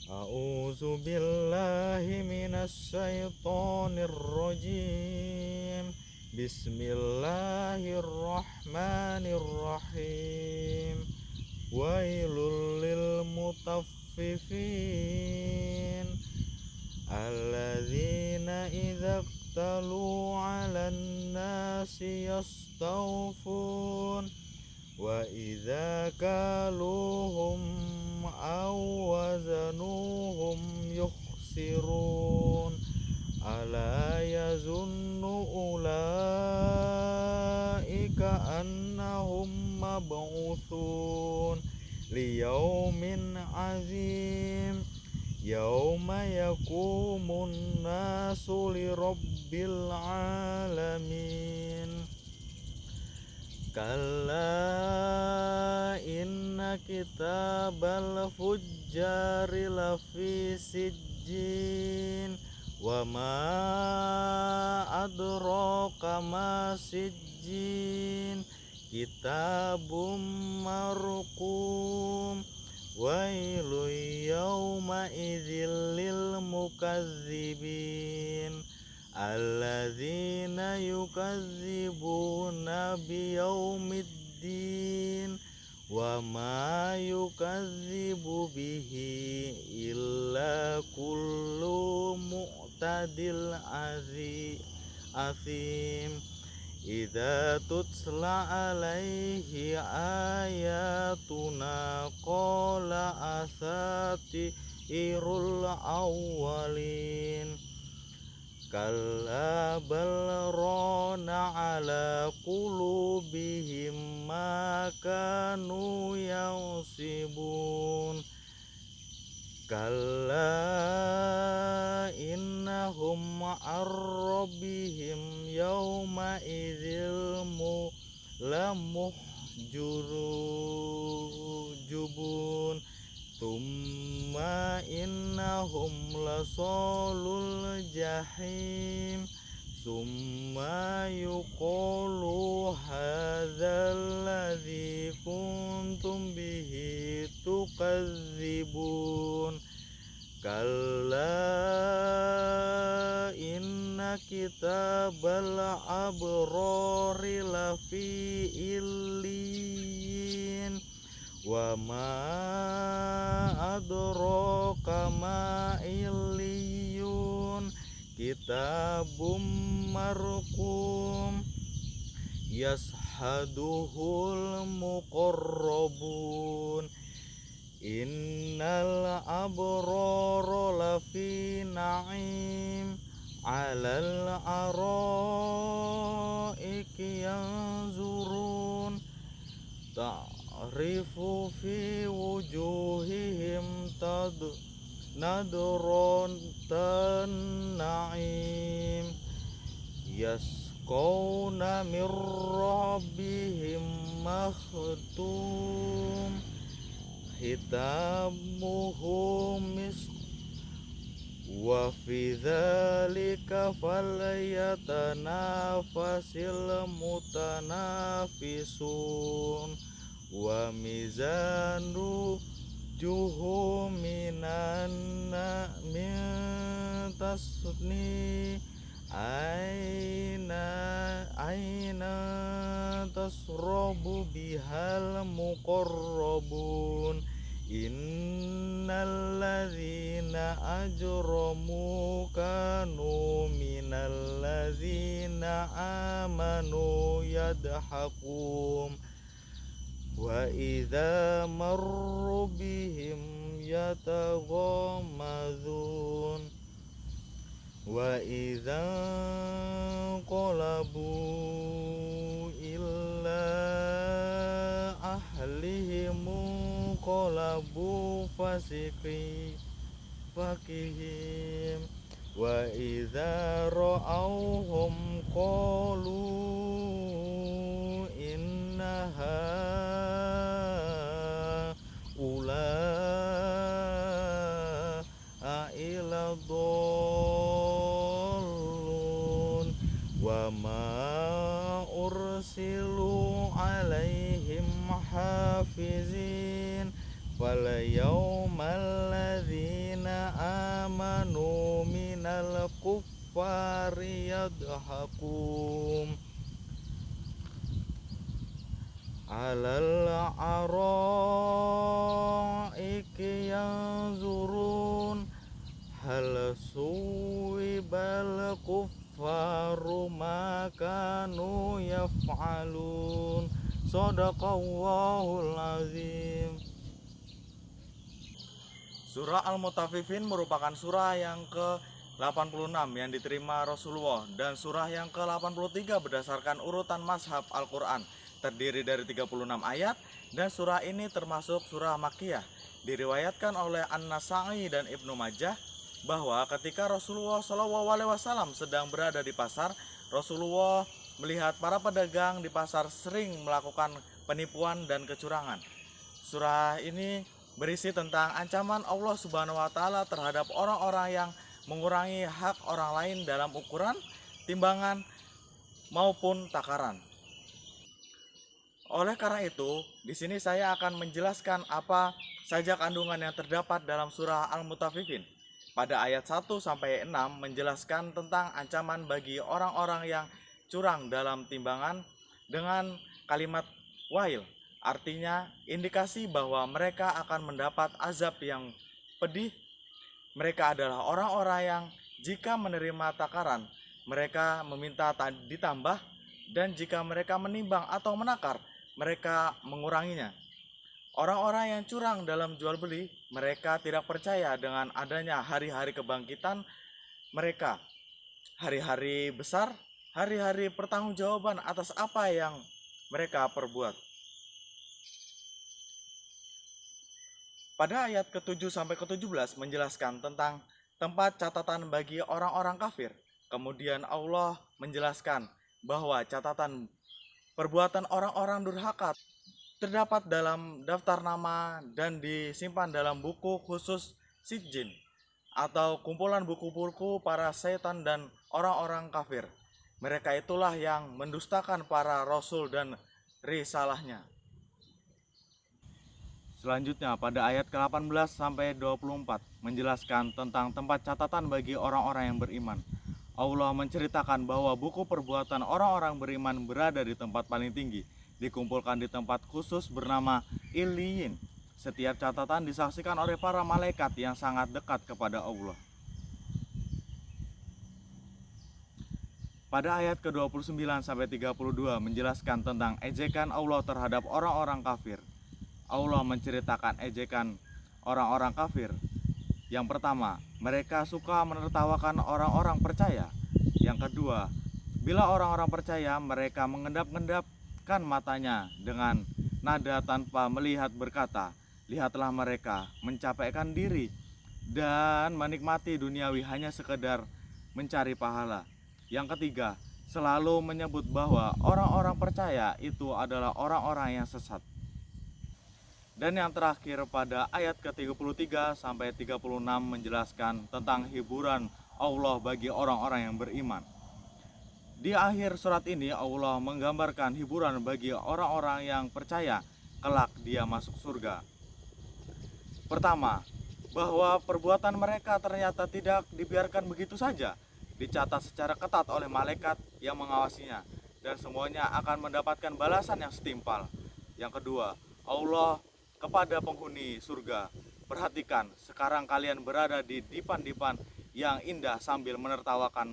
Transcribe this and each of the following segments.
A'udzu billahi minasyaitonir rajim. Bismillahirrahmanirrahim. Wailul lil mutaffifin alladzina idza iktalu 'alan nasi yastawfun wa idza kaluhum aw wazanuhum yukhsirun ala yazunnu ulaika annahum mab'utsun liyaumin azim yauma yakumun nasu lirabbil alamin. Kalla inna kitabal fujjari lafi sijjin wa ma adraka ma sijjin kitabum marqum wailu yawma idzil lil mukazzibin alladzina yukazzibuna biyaumiddin wa ma yukazzibu bihi illa kullu mu'tadil athim idza tutla alaihi ayatuna qala asatirul awwalin. Kalla bal rana ala qulubihim ma kanu yansibun. Kalla innahum ar rabbihim yawma idzil lamuhjurun Tumma innahum lasalul jahim Summa yuqalu hadzal ladzi kuntum bihi tukadzibun. Kalla inna kitabal abrari lafi illiyin wa ma adraka ma illiyun kitabum marqum yashaduhul muqarrabun innal abrara lafi na'im alal araiki yanzurun ta'rifu fi wujuhihim nadron na'im yasqawna min rabbihim makhtum hitamuhu misk wa fi dzalika falyatanafasil mutanafisun wa mizanu juhu min tasni aina tasrabu bihal muqarrabun innal ladzina ajramu kanu minal ladzina amanu yadhaqum wa idza marru bihim yataghamazun wa idza qalabu illa ahlihim qalabu fakihim wa idza ra'awhum qalu inna ila dhallun wa ma ursilu alaihim hafizin fal yawmal ladzina kuffari yadhakun alal araiki yanzurun hal suwibal kuffaru ma kanu yaf'alun. Shadaqallahul azim. Surah Al-Mutaffifin merupakan surah yang ke-86 yang diterima Rasulullah, dan surah yang ke-83 berdasarkan urutan mazhab Al-Quran, terdiri dari 36 ayat, dan surah ini termasuk surah Makkiyah. Diriwayatkan oleh An-Nasa'i dan Ibnu Majah bahwa ketika Rasulullah SAW sedang berada di pasar, Rasulullah melihat para pedagang di pasar sering melakukan penipuan dan kecurangan. Surah ini berisi tentang ancaman Allah Subhanahu wa Ta'ala terhadap orang-orang yang mengurangi hak orang lain dalam ukuran, timbangan, maupun takaran. Oleh karena itu, di sini saya akan menjelaskan apa saja kandungan yang terdapat dalam surah Al-Mutaffifin. Pada ayat 1-6 menjelaskan tentang ancaman bagi orang-orang yang curang dalam timbangan dengan kalimat wail. Artinya indikasi bahwa mereka akan mendapat azab yang pedih. Mereka adalah orang-orang yang jika menerima takaran, mereka meminta ditambah, dan jika mereka menimbang atau menakar, mereka menguranginya. Orang-orang yang curang dalam jual beli, mereka tidak percaya dengan adanya hari-hari kebangkitan mereka, hari-hari besar, hari-hari pertanggungjawaban atas apa yang mereka perbuat. Pada ayat ke-7 sampai ke-17 menjelaskan tentang tempat catatan bagi orang-orang kafir. Kemudian Allah menjelaskan bahwa catatan perbuatan orang-orang durhaka terdapat dalam daftar nama dan disimpan dalam buku khusus Sijjin, atau kumpulan buku-buku para setan dan orang-orang kafir. Mereka itulah yang mendustakan para rasul dan risalahnya. Selanjutnya pada ayat ke-18 sampai 24 menjelaskan tentang tempat catatan bagi orang-orang yang beriman. Allah menceritakan bahwa buku perbuatan orang-orang beriman berada di tempat paling tinggi, dikumpulkan di tempat khusus bernama Illiyin. Setiap catatan disaksikan oleh para malaikat yang sangat dekat kepada Allah. Pada ayat ke-29 sampai 32 menjelaskan tentang ejekan Allah terhadap orang-orang kafir. Allah menceritakan ejekan orang-orang kafir. Yang pertama, mereka suka menertawakan orang-orang percaya. Yang kedua, bila orang-orang percaya, mereka mengendap-endapkan matanya dengan nada tanpa melihat berkata, lihatlah mereka mencapaikan diri dan menikmati duniawi hanya sekedar mencari pahala. Yang ketiga, selalu menyebut bahwa orang-orang percaya itu adalah orang-orang yang sesat. Dan yang terakhir pada ayat ke-33 sampai 36 menjelaskan tentang hiburan Allah bagi orang-orang yang beriman. Di akhir surat ini Allah menggambarkan hiburan bagi orang-orang yang percaya kelak dia masuk surga. Pertama, bahwa perbuatan mereka ternyata tidak dibiarkan begitu saja, dicatat secara ketat oleh malaikat yang mengawasinya, dan semuanya akan mendapatkan balasan yang setimpal. Yang kedua, Allah kepada penghuni surga, perhatikan, sekarang kalian berada di dipan-dipan yang indah sambil menertawakan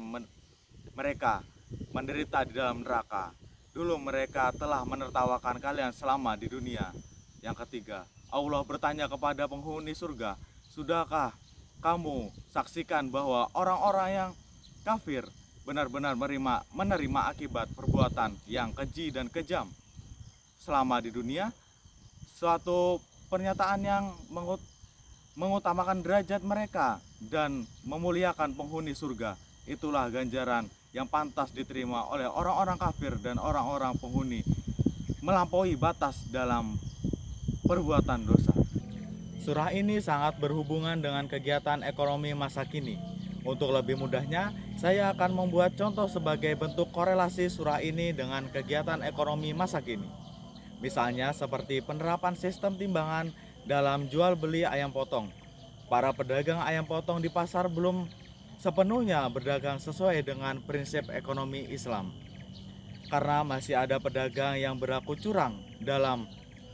mereka menderita di dalam neraka. Dulu mereka telah menertawakan kalian selama di dunia. Yang ketiga, Allah bertanya kepada penghuni surga, sudahkah kamu saksikan bahwa orang-orang yang kafir benar-benar menerima akibat perbuatan yang keji dan kejam selama di dunia? Suatu pernyataan yang mengutamakan derajat mereka dan memuliakan penghuni surga. Itulah ganjaran yang pantas diterima oleh orang-orang kafir dan orang-orang penghuni melampaui batas dalam perbuatan dosa. Surah ini sangat berhubungan dengan kegiatan ekonomi masa kini. Untuk lebih mudahnya, saya akan membuat contoh sebagai bentuk korelasi surah ini dengan kegiatan ekonomi masa kini. Misalnya seperti penerapan sistem timbangan dalam jual beli ayam potong. Para pedagang ayam potong di pasar belum sepenuhnya berdagang sesuai dengan prinsip ekonomi Islam. Karena masih ada pedagang yang berlaku curang dalam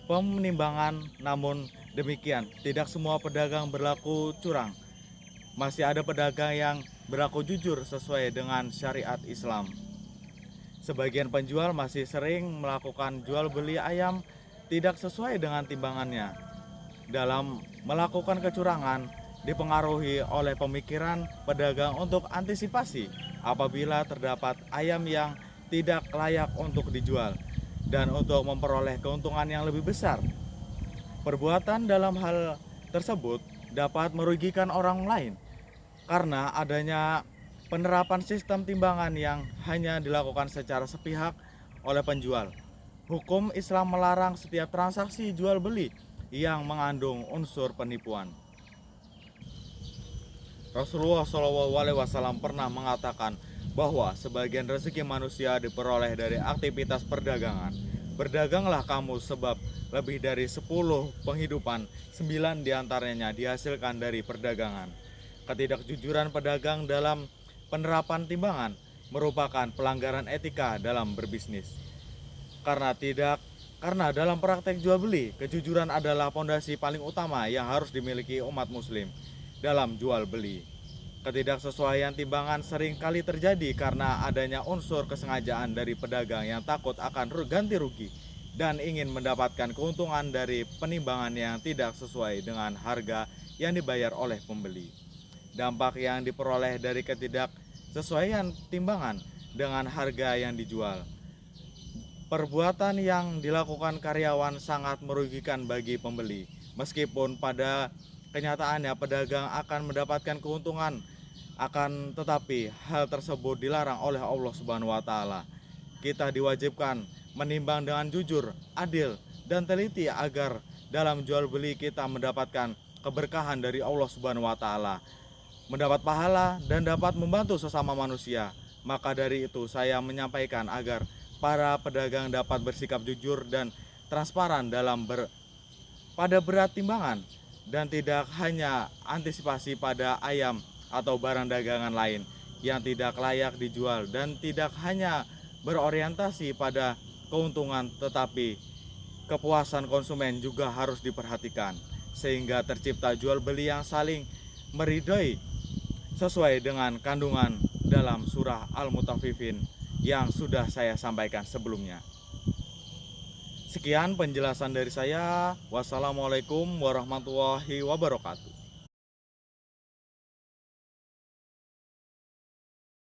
penimbangan, namun demikian tidak semua pedagang berlaku curang. Masih ada pedagang yang berlaku jujur sesuai dengan syariat Islam. Sebagian penjual masih sering melakukan jual beli ayam tidak sesuai dengan timbangannya. Dalam melakukan kecurangan dipengaruhi oleh pemikiran pedagang untuk antisipasi apabila terdapat ayam yang tidak layak untuk dijual dan untuk memperoleh keuntungan yang lebih besar. Perbuatan dalam hal tersebut dapat merugikan orang lain karena adanya penerapan sistem timbangan yang hanya dilakukan secara sepihak oleh penjual. Hukum Islam melarang setiap transaksi jual beli yang mengandung unsur penipuan. Rasulullah SAW pernah mengatakan bahwa sebagian rezeki manusia diperoleh dari aktivitas perdagangan. Berdaganglah kamu sebab lebih dari 10 penghidupan, 9 diantaranya dihasilkan dari perdagangan. Ketidakjujuran pedagang dalam penerapan timbangan merupakan pelanggaran etika dalam berbisnis. Karena dalam praktek jual beli, kejujuran adalah fondasi paling utama yang harus dimiliki umat muslim dalam jual beli. Ketidaksesuaian timbangan sering kali terjadi karena adanya unsur kesengajaan dari pedagang yang takut akan ganti rugi dan ingin mendapatkan keuntungan dari penimbangan yang tidak sesuai dengan harga yang dibayar oleh pembeli. Dampak yang diperoleh dari ketidaksesuaian timbangan dengan harga yang dijual. Perbuatan yang dilakukan karyawan sangat merugikan bagi pembeli. Meskipun pada kenyataannya pedagang akan mendapatkan keuntungan, akan tetapi hal tersebut dilarang oleh Allah Subhanahu wa taala. Kita diwajibkan menimbang dengan jujur, adil, dan teliti agar dalam jual beli kita mendapatkan keberkahan dari Allah Subhanahu wa taala, mendapat pahala dan dapat membantu sesama manusia. Maka dari itu saya menyampaikan agar para pedagang dapat bersikap jujur dan transparan pada berat timbangan dan tidak hanya antisipasi pada ayam atau barang dagangan lain yang tidak layak dijual dan tidak hanya berorientasi pada keuntungan tetapi kepuasan konsumen juga harus diperhatikan sehingga tercipta jual beli yang saling meridhoi sesuai dengan kandungan dalam surah Al-Mutaffifin yang sudah saya sampaikan sebelumnya. Sekian penjelasan dari saya. Wassalamualaikum warahmatullahi wabarakatuh.